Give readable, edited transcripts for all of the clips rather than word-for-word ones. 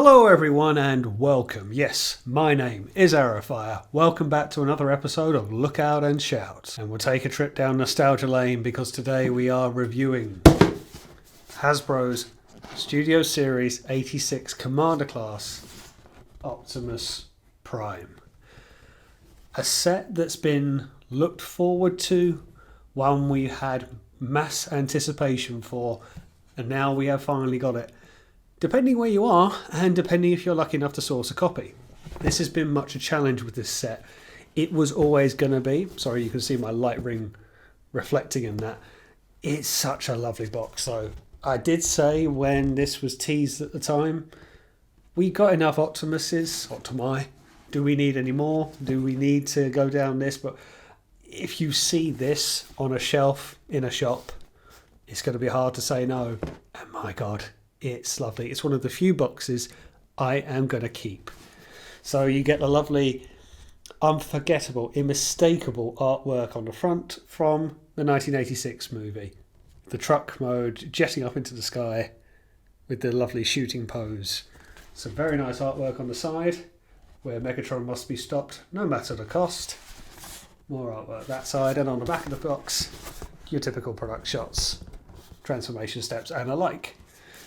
Hello everyone and welcome. Yes, my name is Arrowfire. Welcome back to another episode of Look Out and Shout. And we'll take a trip down nostalgia lane because today we are reviewing Hasbro's Studio Series 86 Commander Class Optimus Prime. A set that's been looked forward to, one we had mass anticipation for, and now we have finally got it. Depending where you are, and depending if you're lucky enough to source a copy. This has been much a challenge with this set. It was always going to be, sorry you can see my light ring reflecting in that, it's such a lovely box. So I did say when this was teased at the time, we got enough Optimi. Do we need any more? Do we need to go down this? But if you see this on a shelf in a shop, it's going to be hard to say no. And my God, it's lovely. It's one of the few boxes I am going to keep. So you get the lovely, unforgettable, unmistakable artwork on the front from the 1986 movie. The truck mode jetting up into the sky with the lovely shooting pose. Some very nice artwork on the side where Megatron must be stopped no matter the cost. More artwork that side, and on the back of the box, your typical product shots, transformation steps and alike.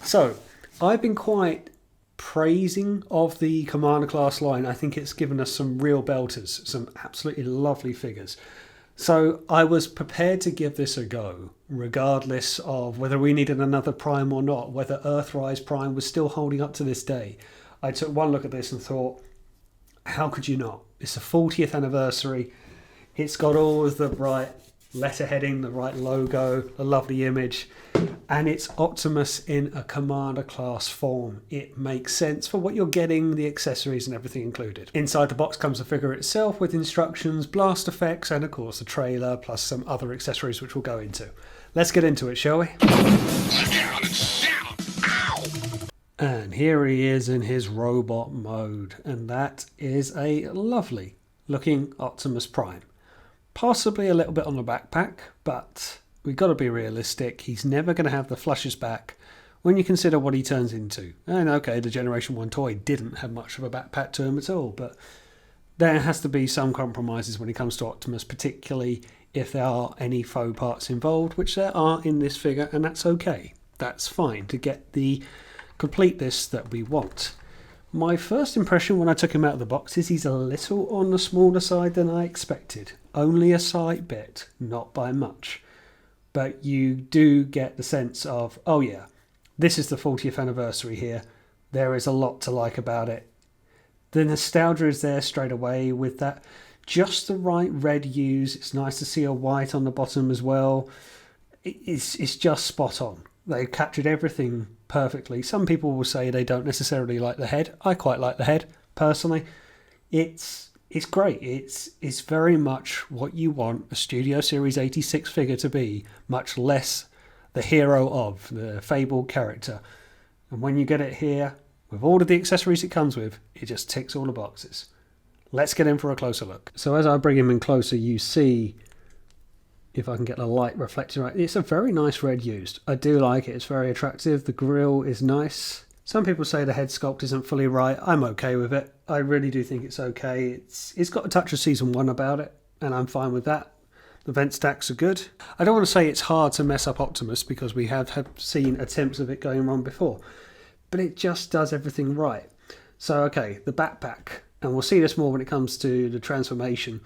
So, I've been quite praising of the Commander Class line. I think it's given us some real belters, some absolutely lovely figures. So, I was prepared to give this a go, regardless of whether we needed another Prime or not, whether Earthrise Prime was still holding up to this day. I took one look at this and thought, how could you not? It's the 40th anniversary. It's got all of the right letterheading, the right logo, a lovely image, and it's Optimus in a Commander Class form. It makes sense for what you're getting, the accessories and everything included. Inside the box comes the figure itself with instructions, blast effects, and of course the trailer, plus some other accessories which we'll go into. Let's get into it, shall we? And here he is in his robot mode, and that is a lovely looking Optimus Prime. Possibly a little bit on the backpack, but we've got to be realistic. He's never going to have the flushes back when you consider what he turns into. And okay, the Generation 1 toy didn't have much of a backpack to him at all, but there has to be some compromises when it comes to Optimus, particularly if there are any faux parts involved, which there are in this figure, and that's okay. That's fine to get the completeness that we want. My first impression when I took him out of the box is he's a little on the smaller side than I expected. Only a slight bit, not by much. But you do get the sense of, oh yeah, this is the 40th anniversary here. There is a lot to like about it. The nostalgia is there straight away with that just the right red hues. It's nice to see a white on the bottom as well. It's just spot on. They've captured everything perfectly. Some people will say they don't necessarily like the head. I quite like the head, personally. It's great. It's very much what you want a Studio Series 86 figure to be, much less the hero of, the fabled character. And when you get it here, with all of the accessories it comes with, it just ticks all the boxes. Let's get in for a closer look. So as I bring him in closer, you see, if I can get the light reflecting right, it's a very nice red used. I do like it. It's very attractive. The grille is nice. Some people say the head sculpt isn't fully right. I'm okay with it. I really do think it's okay. It's got a touch of Season 1 about it, and I'm fine with that. The vent stacks are good. I don't want to say it's hard to mess up Optimus because we have seen attempts of it going wrong before, but it just does everything right. So, okay, the backpack, and we'll see this more when it comes to the transformation.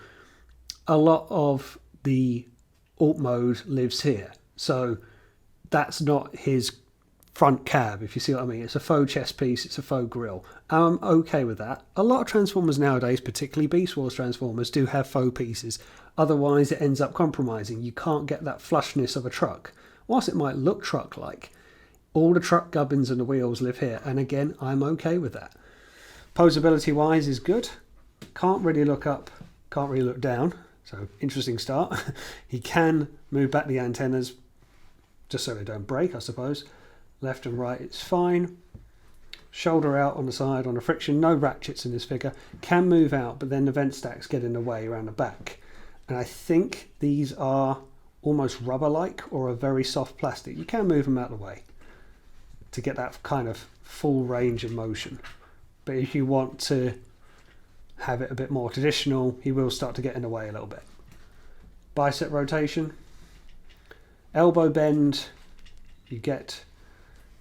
A lot of the alt mode lives here, so that's not his front cab, if you see what I mean. It's a faux chest piece, it's a faux grille. I'm okay with that. A lot of Transformers nowadays, particularly Beast Wars Transformers, do have faux pieces. Otherwise it ends up compromising. You can't get that flushness of a truck. Whilst it might look truck-like, all the truck gubbins and the wheels live here, and again, I'm okay with that. Posability wise is good. Can't really look up, can't really look down. So, interesting start. He can move back the antennas just so they don't break, I suppose. Left and right, it's fine. Shoulder out on the side, on the friction. No ratchets in this figure. Can move out, but then the vent stacks get in the way around the back. And I think these are almost rubber-like or a very soft plastic. You can move them out of the way. to get that kind of full range of motion. But if you want to have it a bit more traditional, he will start to get in the way a little bit. Bicep rotation, elbow bend, you get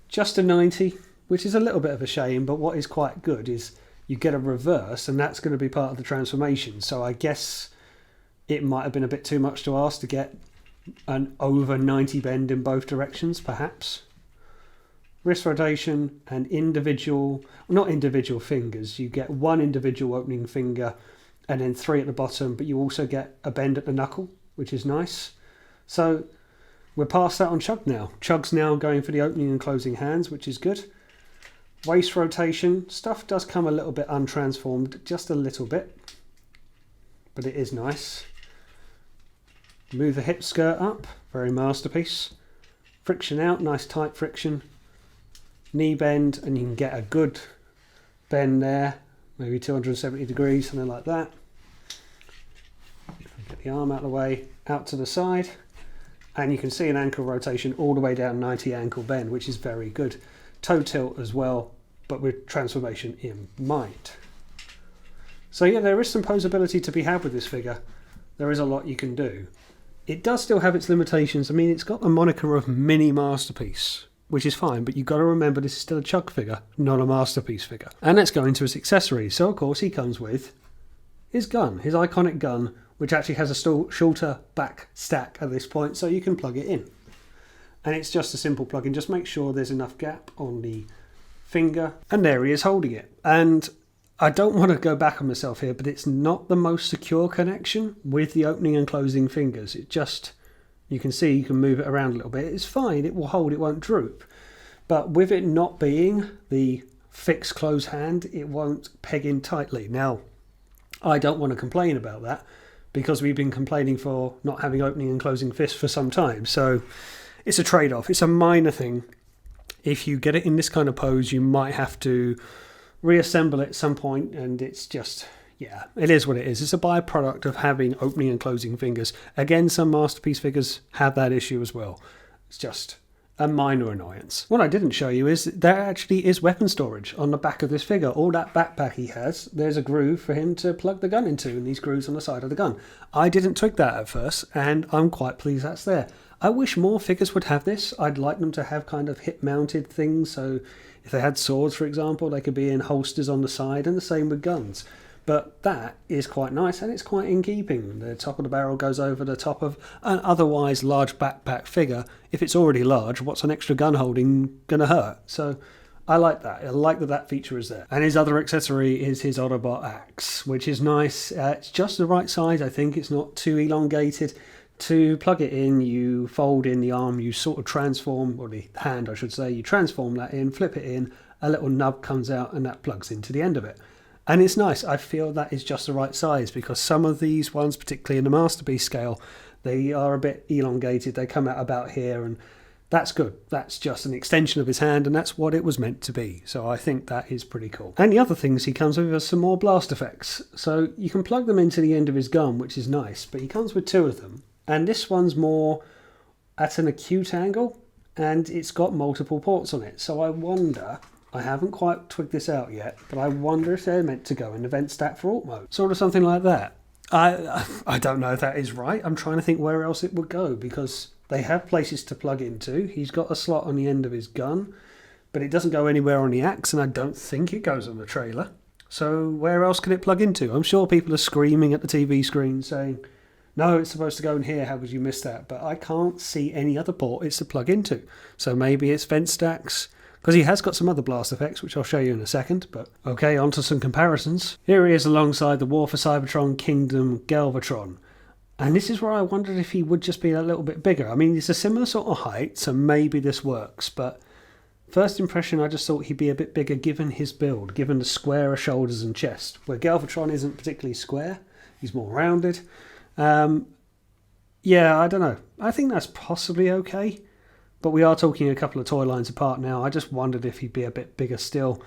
just a 90, which is a little bit of a shame, but what is quite good is you get a reverse, and that's going to be part of the transformation. So I guess it might have been a bit too much to ask to get an over 90 bend in both directions, perhaps. Wrist rotation and not individual fingers. You get one individual opening finger and then 3 at the bottom, but you also get a bend at the knuckle, which is nice. So we're past that on Chug now. Chug's now going for the opening and closing hands, which is good. Waist rotation. Stuff does come a little bit untransformed, just a little bit, but it is nice. Move the hip skirt up, very masterpiece. Friction out, nice tight friction. Knee bend, and you can get a good bend there, maybe 270 degrees, something like that. Get the arm out of the way, out to the side, and you can see an ankle rotation all the way down 90 ankle bend, which is very good. Toe tilt as well, but with transformation in mind. So yeah, there is some posability to be had with this figure. There is a lot you can do. It does still have its limitations. I mean, it's got the moniker of mini masterpiece, which is fine, but you've got to remember this is still a Chug figure, not a masterpiece figure. And let's go into his accessories. So of course he comes with his gun, his iconic gun, which actually has a shorter back stack at this point, so you can plug it in. And it's just a simple plug-in. Just make sure there's enough gap on the finger, and there he is holding it. And I don't want to go back on myself here, but it's not the most secure connection with the opening and closing fingers. It just, you can see you can move it around a little bit. It's fine, it will hold, it won't droop. But with it not being the fixed closed hand, it won't peg in tightly. Now, I don't want to complain about that, because we've been complaining for not having opening and closing fists for some time. So it's a trade-off. It's a minor thing. If you get it in this kind of pose, you might have to reassemble it at some point, and it's just, yeah, it is what it is. It's a byproduct of having opening and closing fingers. Again, some masterpiece figures have that issue as well. It's just a minor annoyance. What I didn't show you is there actually is weapon storage on the back of this figure. All that backpack he has, there's a groove for him to plug the gun into, and these grooves on the side of the gun. I didn't twig that at first, and I'm quite pleased that's there. I wish more figures would have this. I'd like them to have kind of hip-mounted things, so if they had swords, for example, they could be in holsters on the side, and the same with guns. But that is quite nice, and it's quite in keeping. The top of the barrel goes over the top of an otherwise large backpack figure. If it's already large, what's an extra gun holding going to hurt? So I like that. I like that that feature is there. And his other accessory is his Autobot axe, which is nice. It's just the right size, I think. It's not too elongated. To plug it in, you fold in the arm, you sort of transform, or the hand I should say, you transform that in, flip it in, a little nub comes out, and that plugs into the end of it. And it's nice. I feel that is just the right size, because some of these ones, particularly in the Masterpiece scale, they are a bit elongated. They come out about here, and that's good. That's just an extension of his hand, and that's what it was meant to be. So I think that is pretty cool. And the other things he comes with are some more blast effects. So you can plug them into the end of his gun, which is nice, but he comes with 2 of them. And this one's more at an acute angle, and it's got multiple ports on it. So I wonder, I haven't quite twigged this out yet, but I wonder if they're meant to go in the vent stack for alt mode. Sort of something like that. I don't know if that is right. I'm trying to think where else it would go, because they have places to plug into. He's got a slot on the end of his gun, but it doesn't go anywhere on the axe, and I don't think it goes on the trailer. So where else can it plug into? I'm sure people are screaming at the TV screen saying, no, it's supposed to go in here, how could you miss that? But I can't see any other port it's to plug into. So maybe it's vent stacks, because he has got some other blast effects, which I'll show you in a second. But okay, on to some comparisons. Here he is alongside the War for Cybertron Kingdom Galvatron. And this is where I wondered if he would just be a little bit bigger. I mean, it's a similar sort of height, so maybe this works. But first impression, I just thought he'd be a bit bigger given his build, given the squarer shoulders and chest. Where Galvatron isn't particularly square, he's more rounded. Yeah, I don't know. I think that's possibly okay, but we are talking a couple of toy lines apart now. I just wondered if he'd be a bit bigger still.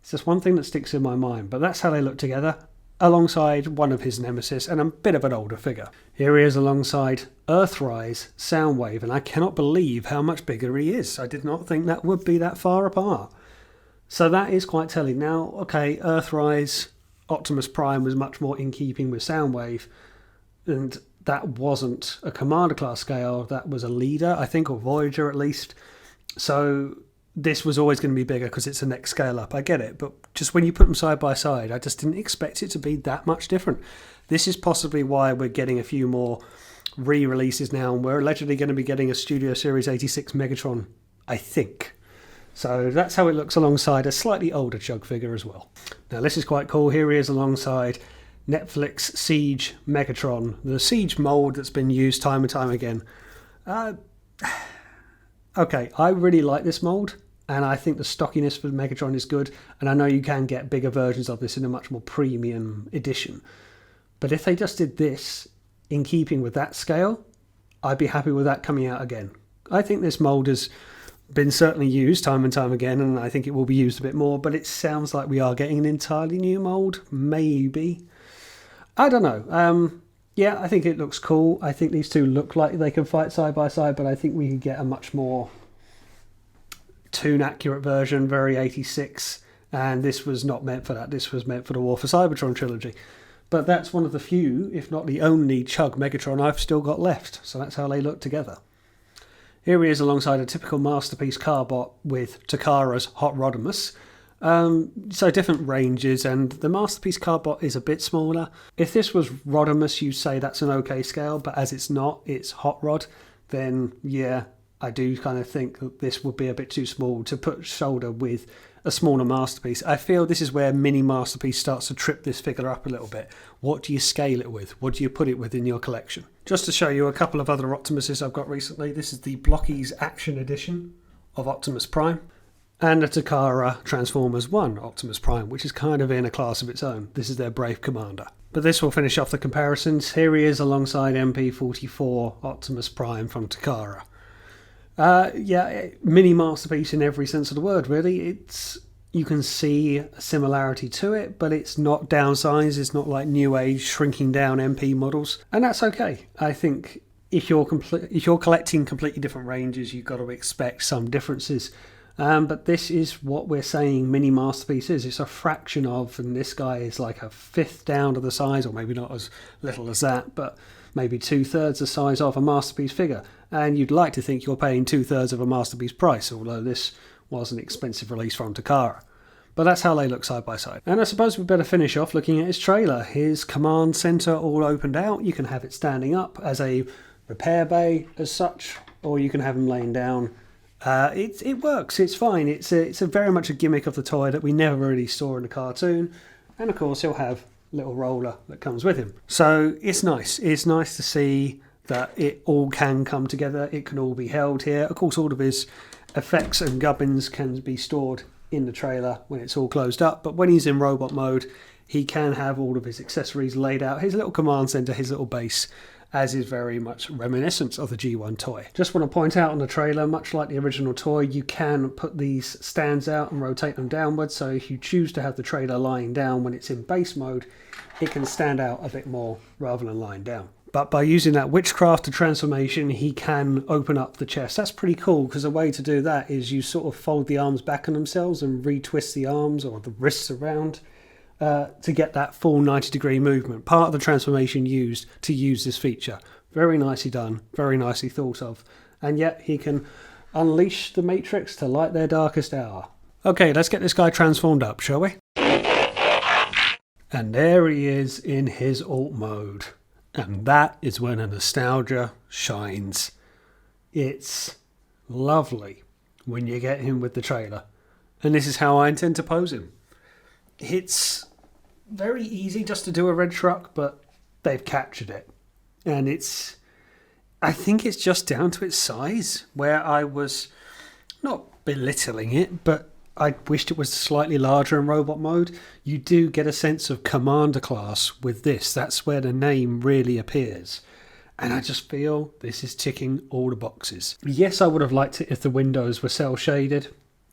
It's just one thing that sticks in my mind, but that's how they look together. alongside one of his nemesis and a bit of an older figure. Here he is alongside Earthrise Soundwave, and I cannot believe how much bigger he is. I did not think that would be that far apart. So that is quite telling. Now, okay, Earthrise Optimus Prime was much more in keeping with Soundwave, and that wasn't a Commander Class scale, that was a Leader, I think, or Voyager at least. So this was always going to be bigger because it's a next scale up. I get it, but just when you put them side by side, I just didn't expect it to be that much different. This is possibly why we're getting a few more re-releases now, and we're allegedly going to be getting a Studio Series 86 Megatron, I think. So that's how it looks alongside a slightly older Chug figure as well. Now this is quite cool. Here he is alongside Netflix Siege Megatron, the Siege mold that's been used time and time again. Okay, I really like this mold, and I think the stockiness for Megatron is good, and I know you can get bigger versions of this in a much more premium edition. But if they just did this in keeping with that scale, I'd be happy with that coming out again. I think this mold has been certainly used time and time again, and I think it will be used a bit more, but it sounds like we are getting an entirely new mold, maybe. I don't know. Yeah, I think it looks cool. I think these two look like they can fight side by side, but I think we could get a much more toon-accurate version, very 86, and this was not meant for that. This was meant for the War for Cybertron trilogy. But that's one of the few, if not the only, Chug Megatron I've still got left, so that's how they look together. Here he is alongside a typical Masterpiece Carbot with Takara's Hot Rodimus. So different ranges, and the Masterpiece Carbot is a bit smaller. If this was Rodimus, you'd say that's an okay scale, but as it's not, it's Hot Rod, then yeah, I do kind of think that this would be a bit too small to put shoulder with a smaller Masterpiece. I feel this is where Mini Masterpiece starts to trip this figure up a little bit. What do you scale it with? What do you put it with in your collection? Just to show you a couple of other Optimuses I've got recently, this is the Blockies Action Edition of Optimus Prime, and the Takara Transformers 1 Optimus Prime, which is kind of in a class of its own. This is their Brave Commander. But this will finish off the comparisons. Here he is alongside MP44 Optimus Prime from Takara. Yeah, mini masterpiece in every sense of the word, really. You can see a similarity to it, but it's not downsized. It's not like new age shrinking down MP models, and that's okay. I think if you're collecting completely different ranges, you've got to expect some differences. But this is what we're saying mini masterpiece is. It's a fraction of, and this guy is like a fifth down to the size, or maybe not as little as that, but maybe 2/3 the size of a masterpiece figure. And you'd like to think you're paying 2/3 of a masterpiece price, although this was an expensive release from Takara. But that's how they look side by side. And I suppose we'd better finish off looking at his trailer. His command center all opened out. You can have it standing up as a repair bay as such, or you can have him laying down. It works, it's fine. It's a very much a gimmick of the toy that we never really saw in the cartoon. And of course he'll have a little roller that comes with him. So it's nice. It's nice to see that it all can come together. It can all be held here. Of course, all of his effects and gubbins can be stored in the trailer when it's all closed up. But when he's in robot mode, he can have all of his accessories laid out. His little command center, his little base, as is very much reminiscent of the G1 toy. Just want to point out on the trailer, much like the original toy, you can put these stands out and rotate them downwards. So if you choose to have the trailer lying down when it's in base mode, it can stand out a bit more rather than lying down. But by using that witchcraft transformation, he can open up the chest. That's pretty cool, because a way to do that is you sort of fold the arms back on themselves and retwist the arms or the wrists around to get that full 90-degree movement. Part of the transformation used to use this feature. Very nicely done, very nicely thought of. And yet he can unleash the Matrix to light their darkest hour. Okay, let's get this guy transformed up, shall we? And there he is in his alt mode. And that is when a nostalgia shines. It's lovely when you get him with the trailer. And this is how I intend to pose him. It's very easy just to do a red truck, but they've captured it. And I think it's just down to its size, where I was not belittling it, but I wished it was slightly larger in robot mode. You do get a sense of Commander Class with this. That's where the name really appears. And I just feel this is ticking all the boxes. Yes, I would have liked it if the windows were cel shaded.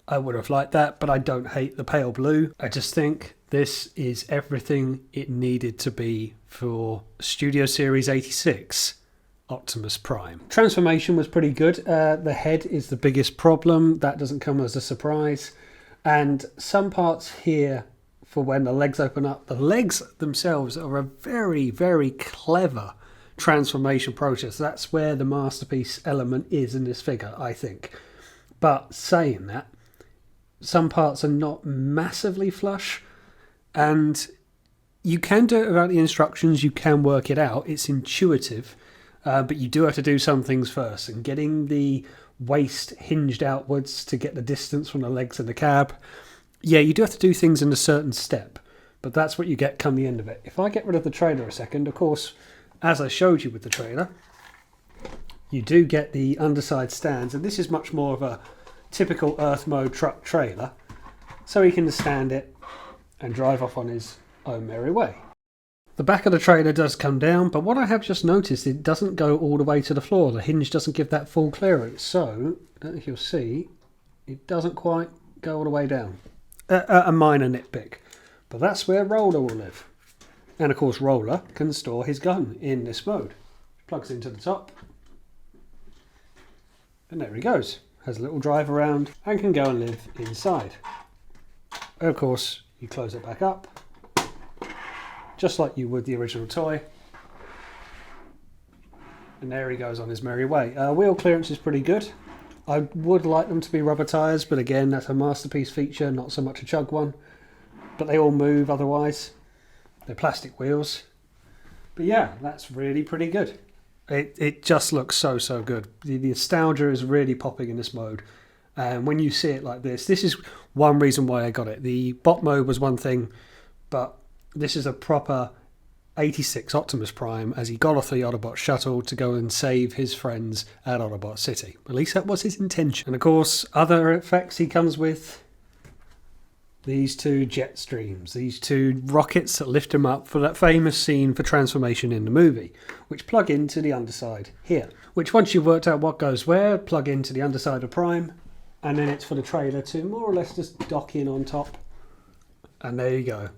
I would have liked that, but I don't hate the pale blue. I just think This is everything it needed to be for Studio Series 86 Optimus Prime. Transformation was pretty good. The head is the biggest problem. That doesn't come as a surprise. And some parts here for when the legs open up, the legs themselves are a very, very clever transformation process. That's where the masterpiece element is in this figure, I think. But saying that, some parts are not massively flush, and you can do it without the instructions. You can work it out. It's intuitive, but you do have to do some things first. And getting the waist hinged outwards to get the distance from the legs of the cab, yeah, you do have to do things in a certain step, but that's what you get come the end of it. If I get rid of the trailer a second, of course, as I showed you with the trailer, you do get the underside stands, and this is much more of a typical Earth mode truck trailer, so he can stand it and drive off on his own merry way. The back of the trailer does come down, but what I have just noticed, it doesn't go all the way to the floor. The hinge doesn't give that full clearance, so I don't know if you'll see, it doesn't quite go all the way down. A minor nitpick, but that's where Roller will live. And of course Roller can store his gun in this mode. Plugs into the top, and there he goes. Has a little drive around and can go and live inside. Of course, you close it back up, just like you would the original toy. And there he goes on his merry way. Wheel clearance is pretty good. I would like them to be rubber tyres, but again, that's a masterpiece feature, not so much a chug one. But they all move otherwise. They're plastic wheels. But yeah, that's really pretty good. It just looks so good. The nostalgia is really popping in this mode. And when you see it like this is one reason why I got it. The bot mode was one thing, but this is a proper 86 Optimus Prime as he got off the Autobot shuttle to go and save his friends at Autobot City. At least that was his intention. And of course, other effects he comes with. These two jet streams, these two rockets that lift him up for that famous scene for transformation in the movie, which plug into the underside here. Which once you've worked out what goes where, plug into the underside of Prime, and then it's for the trailer to more or less just dock in on top. And there you go.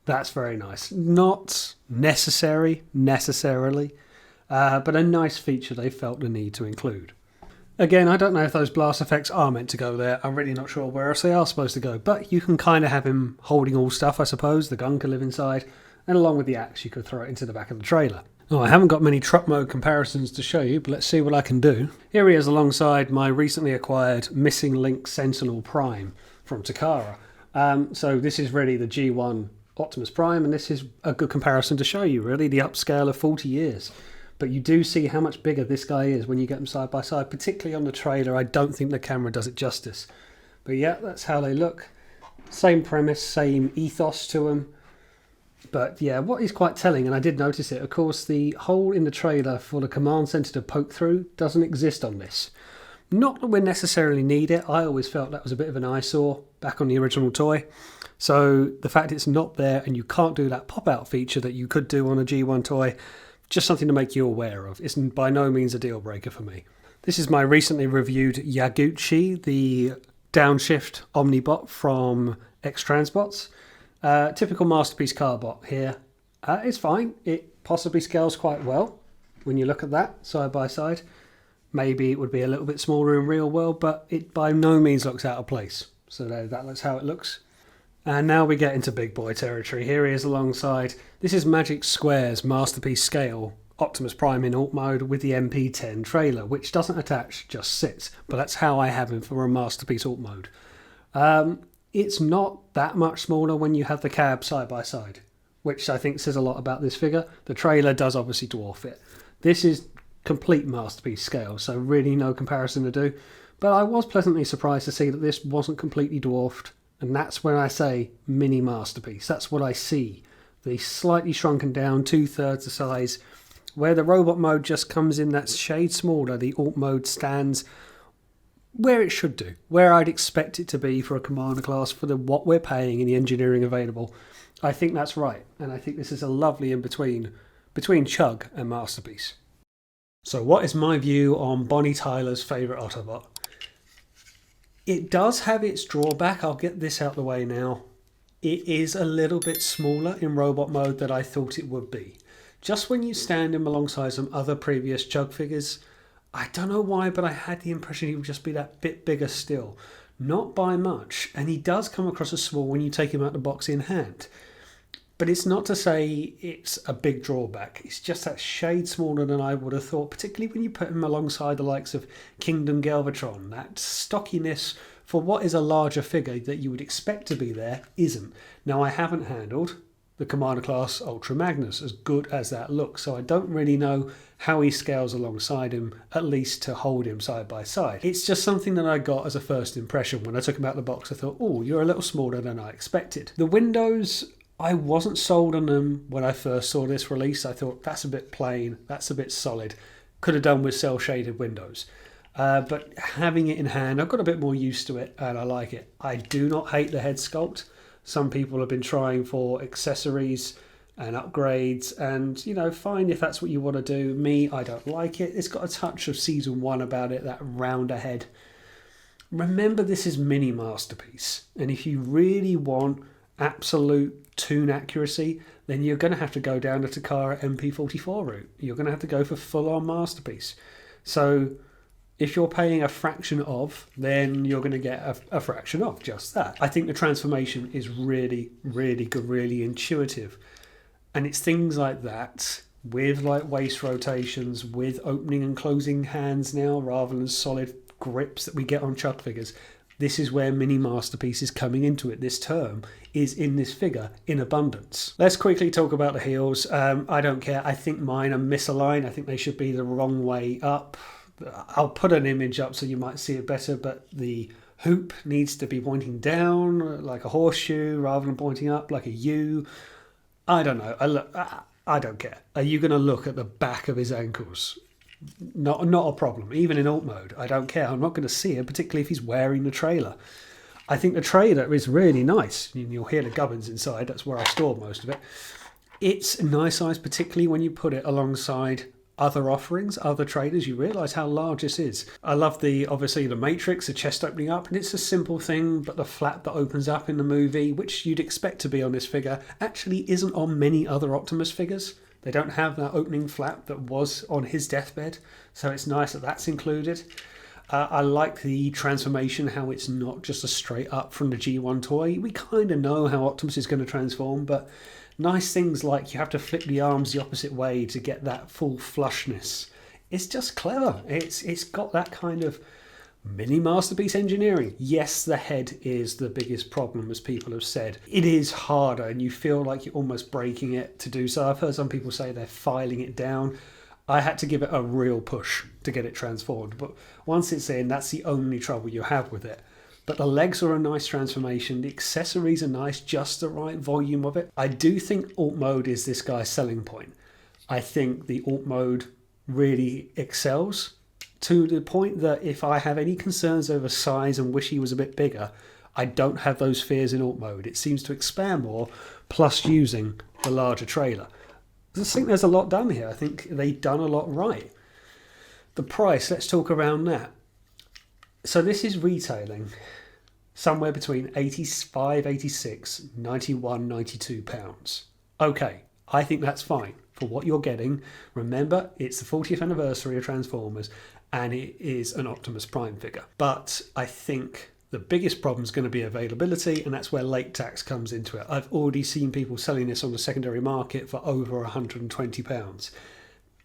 That's very nice. Not necessarily, but a nice feature they felt the need to include. Again, I don't know if those blast effects are meant to go there. I'm really not sure where else they are supposed to go, but you can kind of have him holding all stuff, I suppose. The gun can live inside, and along with the axe, you could throw it into the back of the trailer. Oh, I haven't got many truck mode comparisons to show you, but let's see what I can do. Here he is alongside my recently acquired Missing Link Sentinel Prime from Takara. So this is really the G1 Optimus Prime, and this is a good comparison to show you, really, the upscale of 40 years. But you do see how much bigger this guy is when you get them side by side, particularly on the trailer. I don't think the camera does it justice. But yeah, that's how they look. Same premise, same ethos to them. But yeah, what is quite telling, and I did notice it, of course, the hole in the trailer for the command center to poke through doesn't exist on this. Not that we necessarily need it. I always felt that was a bit of an eyesore back on the original toy. So the fact it's not there and you can't do that pop-out feature that you could do on a G1 toy, just something to make you aware of. It's by no means a deal breaker for me. This is my recently reviewed Yaguchi, the downshift Omnibot from X-Transbots. Typical Masterpiece car bot here. It's fine. It possibly scales quite well when you look at that side by side. Maybe it would be a little bit smaller in real world, but it by no means looks out of place. So that's how it looks. And now we get into big boy territory. Here he is alongside, this is Magic Square's Masterpiece Scale Optimus Prime in Alt mode with the MP10 trailer, which doesn't attach, just sits. But that's how I have him for a Masterpiece Alt mode. It's not that much smaller when you have the cab side by side, which I think says a lot about this figure. The trailer does obviously dwarf it. This is complete Masterpiece scale, so really no comparison to do. But I was pleasantly surprised to see that this wasn't completely dwarfed. And that's when I say mini Masterpiece. That's what I see. The slightly shrunken down, 2/3 the size. Where the robot mode just comes in that shade smaller, the Alt mode stands where it should do. Where I'd expect it to be for a Commander Class for what we're paying and the engineering available. I think that's right. And I think this is a lovely in-between between Chug and Masterpiece. So what is my view on Bonnie Tyler's favourite Autobot? It does have its drawback. I'll get this out of the way now. it is a little bit smaller in robot mode than I thought it would be. Just when you stand him alongside some other previous Chug figures, I don't know why, but I had the impression he would just be that bit bigger still. Not by much, and he does come across as small when you take him out of the box in hand. But it's not to say it's a big drawback. It's just that shade smaller than I would have thought, particularly when you put him alongside the likes of Kingdom Galvatron. That stockiness for what is a larger figure that you would expect to be there isn't. Now, I haven't handled the Commander Class Ultra Magnus, as good as that looks, so I don't really know how he scales alongside him, at least to hold him side by side. It's just something that I got as a first impression. When I took him out of the box, I thought, oh, you're a little smaller than I expected. The windows, I wasn't sold on them when I first saw this release. I thought, that's a bit plain, that's a bit solid. Could have done with cell shaded windows. But having it in hand, I've got a bit more used to it and I like it. I do not hate the head sculpt. Some people have been trying for accessories and upgrades, and fine if that's what you want to do. Me, I don't like it. It's got a touch of season 1 about it, that rounder head. Remember, this is mini masterpiece, and if you really want absolute toon accuracy, then you're going to have to go down the Takara MP44 route. You're going to have to go for full-on masterpiece. So if you're paying a fraction of, then you're going to get a fraction of just that. I think the transformation is really, really good, really intuitive. And it's things like that, with like waist rotations, with opening and closing hands now, rather than solid grips that we get on Chug figures. This is where Mini Masterpiece is coming into it. This term is in this figure in abundance. Let's quickly talk about the heels. I don't care. I think mine are misaligned. I think they should be the wrong way up. I'll put an image up so you might see it better, but the hoop needs to be pointing down like a horseshoe rather than pointing up like a U. I don't know. I don't care. Are you going to look at the back of his ankles? Not a problem. Even in alt mode, I don't care. I'm not going to see it, particularly if he's wearing the trailer. I think the trailer is really nice. You'll hear the gubbins inside. That's where I store most of it. It's a nice size, particularly when you put it alongside other offerings, other traders. You realise how large this is. I love obviously the matrix, the chest opening up, and it's a simple thing, but the flap that opens up in the movie, which you'd expect to be on this figure, actually isn't on many other Optimus figures. They don't have that opening flap that was on his deathbed, so it's nice that that's included. I like the transformation, how it's not just a straight up from the G1 toy. We kind of know how Optimus is going to transform, but nice things like you have to flip the arms the opposite way to get that full flushness. It's just clever. It's got that kind of mini masterpiece engineering. Yes, the head is the biggest problem, as people have said. It is harder and you feel like you're almost breaking it to do so. I've heard some people say they're filing it down. I had to give it a real push to get it transformed, but once it's in, that's the only trouble you have with it. But the legs are a nice transformation. The accessories are nice, just the right volume of it. I do think alt mode is this guy's selling point. I think the alt mode really excels to the point that if I have any concerns over size and wish he was a bit bigger, I don't have those fears in alt mode. It seems to expand more, plus using the larger trailer. I think there's a lot done here. I think they've done a lot right. The price, let's talk around that. So this is retailing somewhere between 85, 86, 91, 92 pounds. Okay, I think that's fine for what you're getting. Remember, it's the 40th anniversary of Transformers and it is an Optimus Prime figure. But I think the biggest problem is going to be availability, and that's where late tax comes into it. I've already seen people selling this on the secondary market for over £120.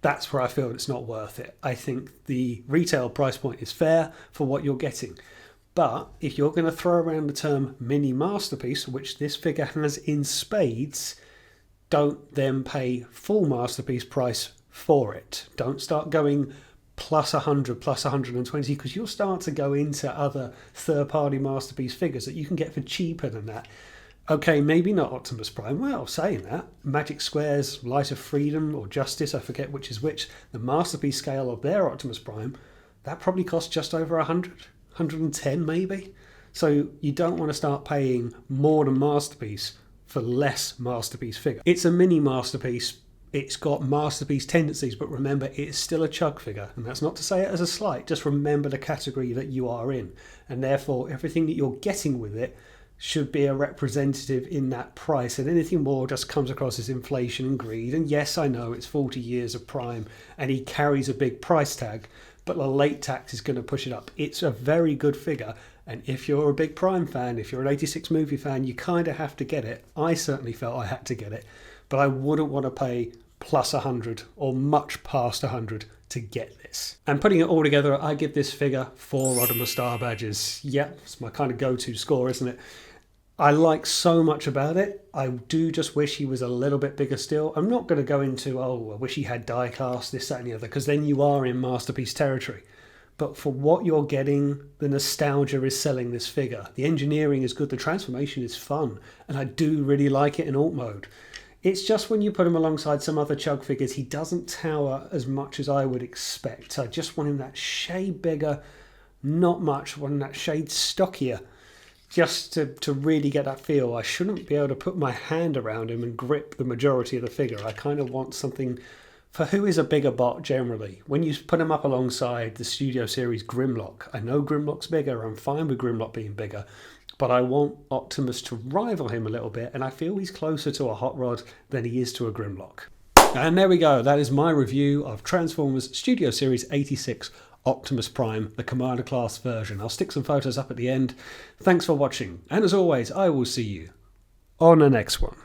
That's where I feel it's not worth it. I think the retail price point is fair for what you're getting. But if you're going to throw around the term mini masterpiece, which this figure has in spades, don't then pay full masterpiece price for it. Don't start going plus 100, plus 120, because you'll start to go into other third-party masterpiece figures that you can get for cheaper than that. Okay, maybe not Optimus Prime. Well, saying that, Magic Square's Light of Freedom or Justice, I forget which is which, the masterpiece scale of their Optimus Prime, that probably costs just over 100, 110 maybe. So you don't want to start paying more than masterpiece for less masterpiece figure. It's a mini masterpiece. It's got masterpiece tendencies, but remember, it's still a Chug figure. And that's not to say it as a slight. Just remember the category that you are in. And therefore, everything that you're getting with it should be a representative in that price, and anything more just comes across as inflation and greed. And yes, I know it's 40 years of Prime and he carries a big price tag, but the late tax is going to push it up. It's a very good figure, and if you're a big Prime fan, if you're an 86 movie fan, you kind of have to get it. I certainly felt I had to get it, but I wouldn't want to pay plus 100 or much past 100 to get this. And putting it all together, I give this figure 4 Rodimus Star Badges. Yeah, it's my kind of go-to score, isn't it? I like so much about it. I do just wish he was a little bit bigger still. I'm not going to go into, oh, I wish he had die cast, this, that and the other, because then you are in masterpiece territory. But for what you're getting, the nostalgia is selling this figure. The engineering is good, the transformation is fun, and I do really like it in alt mode. It's just when you put him alongside some other Chug figures, he doesn't tower as much as I would expect. I just want him that shade bigger, not much, I want him that shade stockier. Just to really get that feel. I shouldn't be able to put my hand around him and grip the majority of the figure. I kind of want something for who is a bigger bot generally. When you put him up alongside the Studio Series Grimlock, I know Grimlock's bigger, I'm fine with Grimlock being bigger, but I want Optimus to rival him a little bit, and I feel he's closer to a Hot Rod than he is to a Grimlock. And there we go, that is my review of Transformers Studio Series 86 Optimus Prime, the Commander Class version. I'll stick some photos up at the end. Thanks for watching, and as always, I will see you on the next one.